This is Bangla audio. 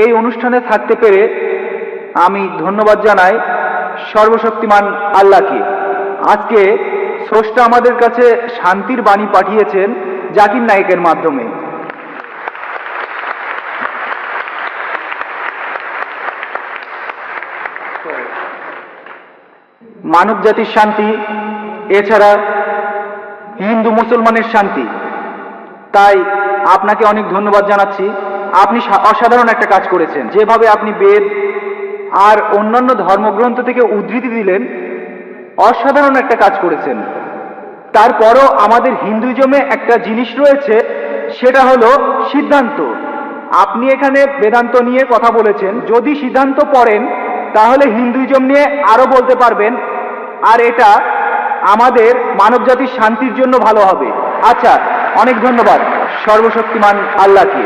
এই অনুষ্ঠানে থাকতে পেরে আমি ধন্যবাদ জানাই সর্বশক্তিমান আল্লাহকে। আজকে স্রষ্টা আমাদের কাছে শান্তির বাণী পাঠিয়েছেন জাকির নায়েকের মাধ্যমে। মানব জাতির শান্তি, এছাড়া হিন্দু মুসলমানের শান্তি। তাই আপনাকে অনেক ধন্যবাদ জানাচ্ছি। আপনি অসাধারণ একটা কাজ করেছেন। যেভাবে আপনি বেদ আর অন্যান্য ধর্মগ্রন্থ থেকে উদ্ধৃতি দিলেন, অসাধারণ একটা কাজ করেছেন। তারপরও আমাদের হিন্দুইজমে একটা জিনিস রয়েছে, সেটা হলো সিদ্ধান্ত। আপনি এখানে বেদান্ত নিয়ে কথা বলেছেন। যদি সিদ্ধান্ত পড়েন তাহলে হিন্দুইজম নিয়ে আরো বলতে পারবেন, আর এটা আমাদের মানবজাতির শান্তির জন্য ভালো হবে। আচ্ছা, অনেক ধন্যবাদ সর্বশক্তিমান আল্লাহকে।